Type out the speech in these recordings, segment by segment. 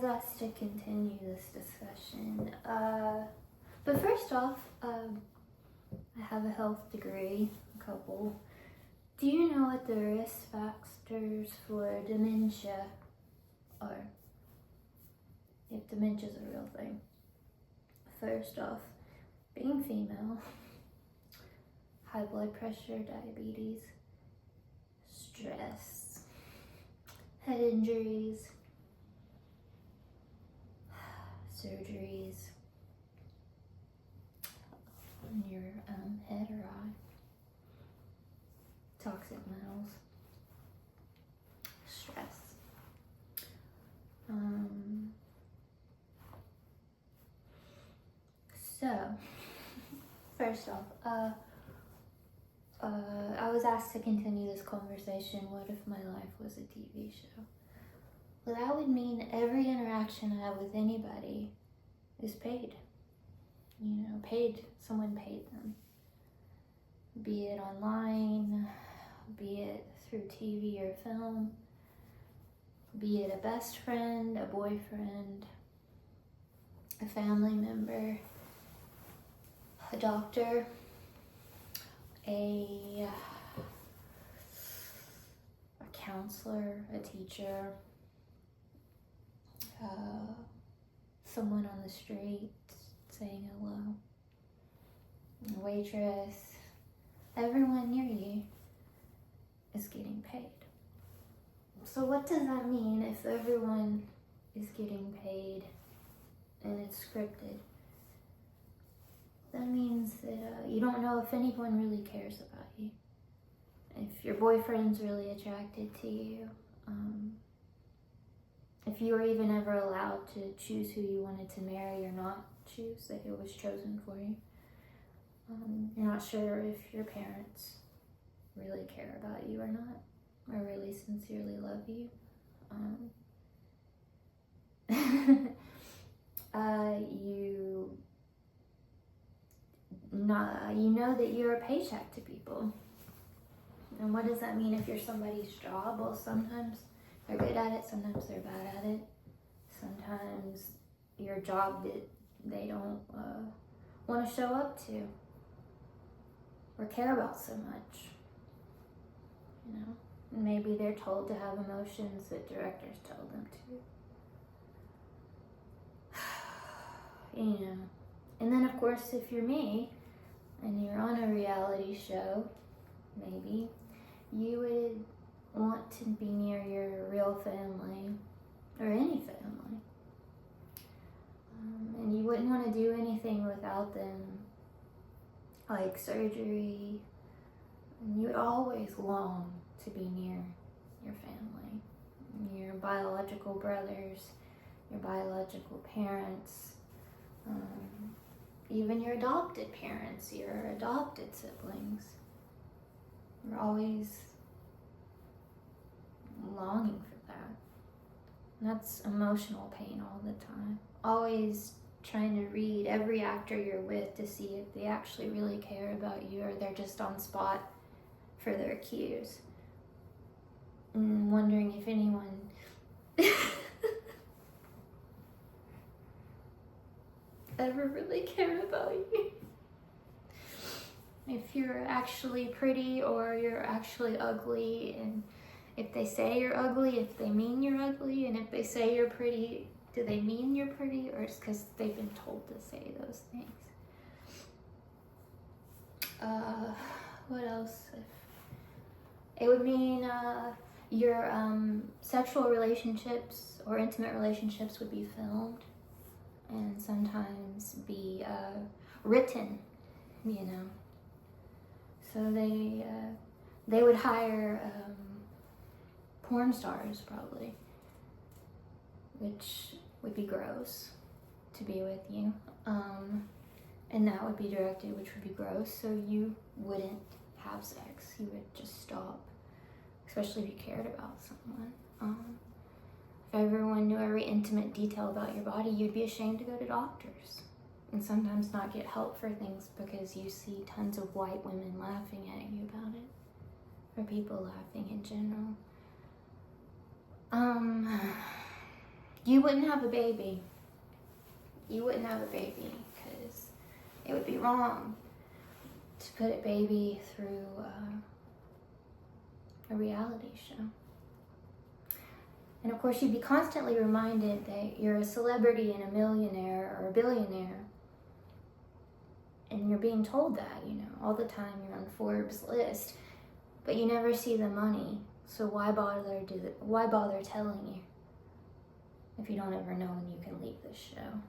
was asked to continue this discussion. But first off, I have a health degree, a couple. Do you know what the risk factors for dementia are? If dementia's a real thing. First off, being female, high blood pressure, diabetes, stress, head injuries, surgeries on your head or eye, toxic metals, stress. So, first off, I was asked to continue this conversation. What if my life was a TV show? Well, that would mean every interaction I have with anybody is paid. Paid. Someone paid them. Be it online, be it through TV or film, be it a best friend, a boyfriend, a family member, a doctor, a counselor, a teacher, someone on the street saying hello, a waitress, everyone near you is getting paid. So what does that mean if everyone is getting paid and it's scripted? That means that you don't know if anyone really cares about you. If your boyfriend's really attracted to you. If you were even ever allowed to choose who you wanted to marry or not choose, that it was chosen for you. You're not sure if your parents really care about you or not, or really sincerely love you. You know that you're a paycheck to people. And what does that mean if you're somebody's job? Well, sometimes they're good at it, sometimes they're bad at it. Sometimes your job that they don't want to show up to or care about so much. And maybe they're told to have emotions that directors tell them to. And then of course, if you're me and you're on a reality show, maybe you would want to be near your real family or any family. And you wouldn't want to do anything without them, like surgery. And you would always long to be near your family, your biological brothers, your biological parents, even your adopted parents, your adopted siblings. You're always longing for that. And that's emotional pain all the time. Always trying to read every actor you're with to see if they actually really care about you or they're just on spot for their cues. And wondering if anyone ever really cared about you. If you're actually pretty or you're actually ugly, and if they say you're ugly, if they mean you're ugly, and if they say you're pretty, do they mean you're pretty, or it's because they've been told to say those things? What else? It would mean your sexual relationships or intimate relationships would be filmed and sometimes be written, So they would hire porn stars probably, which would be gross to be with you. And that would be directed, which would be gross. So you wouldn't have sex. You would just stop, especially if you cared about someone. If everyone knew every intimate detail about your body, you'd be ashamed to go to doctors and sometimes not get help for things because you see tons of white women laughing at you about it, or people laughing in general. You wouldn't have a baby. You wouldn't have a baby because it would be wrong to put a baby through a reality show. And of course, you'd be constantly reminded that you're a celebrity and a millionaire or a billionaire. And you're being told that, all the time. You're on Forbes' list, but you never see the money. So why bother telling you if you don't ever know when you can leave this show?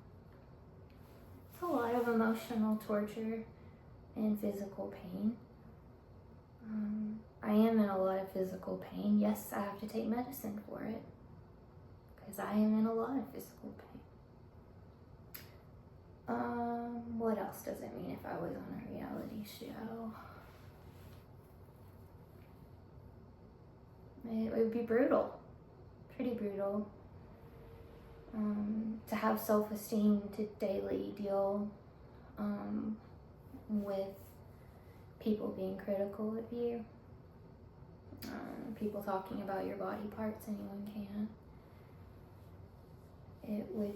It's a lot of emotional torture and physical pain. I am in a lot of physical pain. Yes, I have to take medicine for it because I am in a lot of physical pain. What else does it mean if I was on a reality show? It would be brutal, pretty brutal. To have self-esteem, to daily deal with people being critical of you, people talking about your body parts, anyone can. It would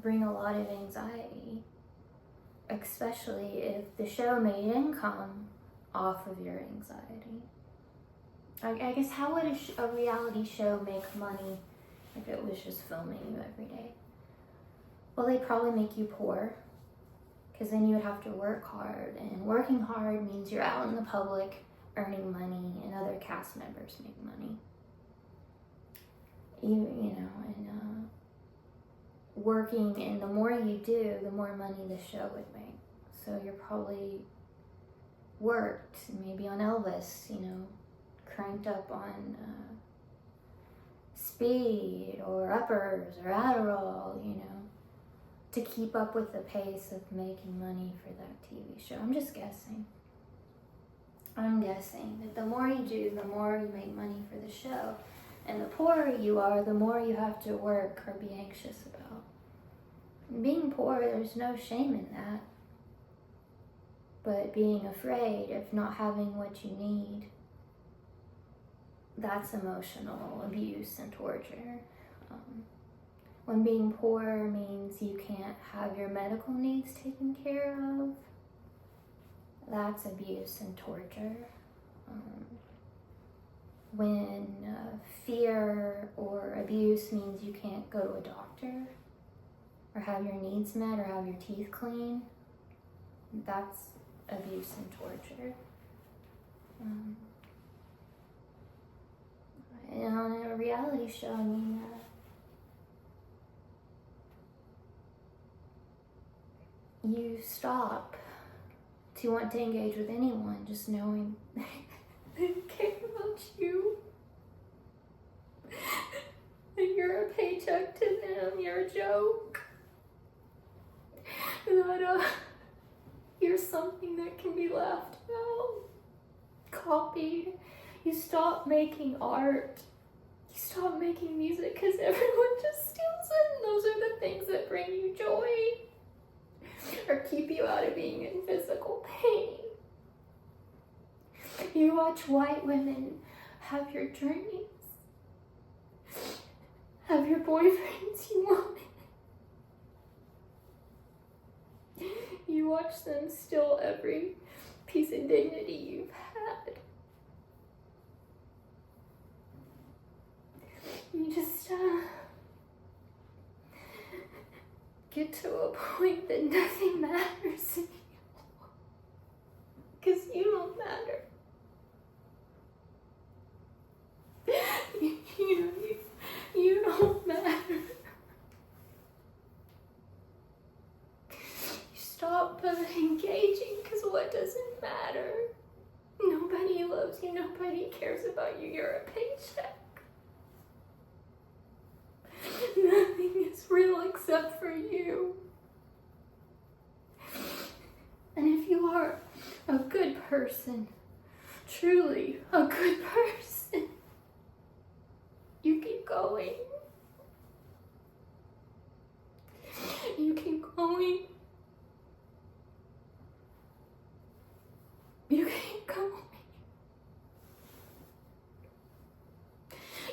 bring a lot of anxiety, especially if the show made income off of your anxiety. I guess how would a reality show make money if it was just filming you every day? Well, they'd probably make you poor, because then you would have to work hard, and working hard means you're out in the public earning money, and other cast members make money. And working, and the more you do, the more money the show would make. So you're probably worked, maybe on Elvis, cranked up on speed or uppers or Adderall, to keep up with the pace of making money for that TV show. I'm just guessing. I'm guessing that the more you do, the more you make money for the show. And the poorer you are, the more you have to work or be anxious about. Being poor, there's no shame in that. But being afraid of not having what you need, that's emotional abuse and torture. When being poor means you can't have your medical needs taken care of, that's abuse and torture. When fear or abuse means you can't go to a doctor or have your needs met or have your teeth clean, that's abuse and torture. And on a reality show, you stop to want to engage with anyone just knowing they care about you. That you're a paycheck to them, you're a joke. That you're something that can be laughed about, copied. You stop making art. You stop making music because everyone just steals it, and those are the things that bring you joy or keep you out of being in physical pain. You watch white women have your dreams, have your boyfriends you wanted. You watch them steal every piece of dignity you've had. You just get to a point that nothing matters anymore. Because you don't matter. You don't matter. You stop engaging because what doesn't matter? Nobody loves you. Nobody cares about you. You're a paycheck. Nothing is real except for you. And if you are a good person, truly a good person, you keep going. You keep going. You keep going.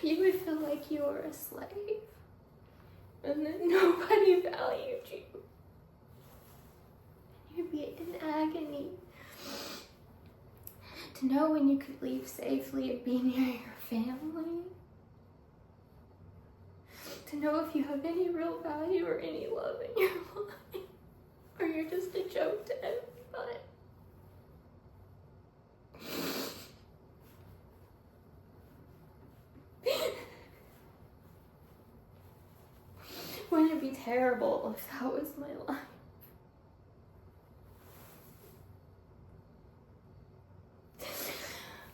You would feel like you were a slave. and that nobody valued you. And you'd be in agony. To know when you could leave safely and be near your family. To know if you have any real value or any love in your life. Or you're just a joke to everybody. Wouldn't it be terrible if that was my life?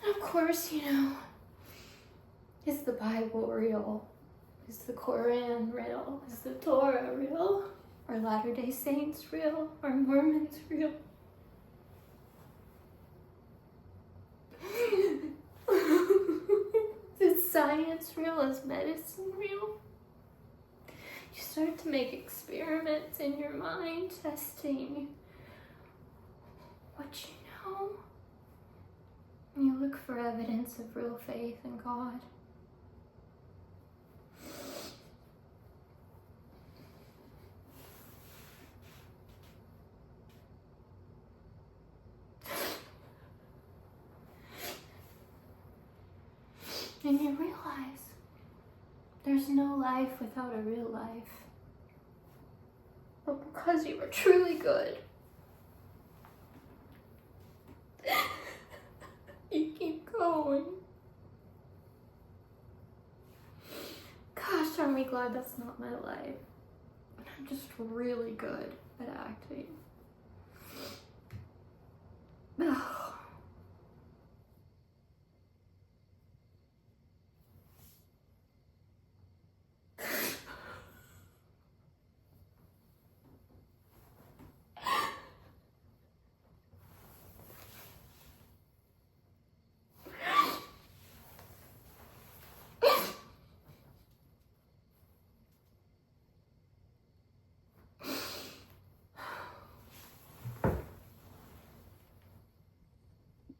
And of course, is the Bible real? Is the Koran real? Is the Torah real? Are Latter-day Saints real? Are Mormons real? Is science real? Is medicine real? You start to make experiments in your mind, testing what you know. And you look for evidence of real faith in God. And you realize there's no life without a real life. But because you were truly good, you keep going. Gosh, aren't we glad that's not my life? I'm just really good at acting.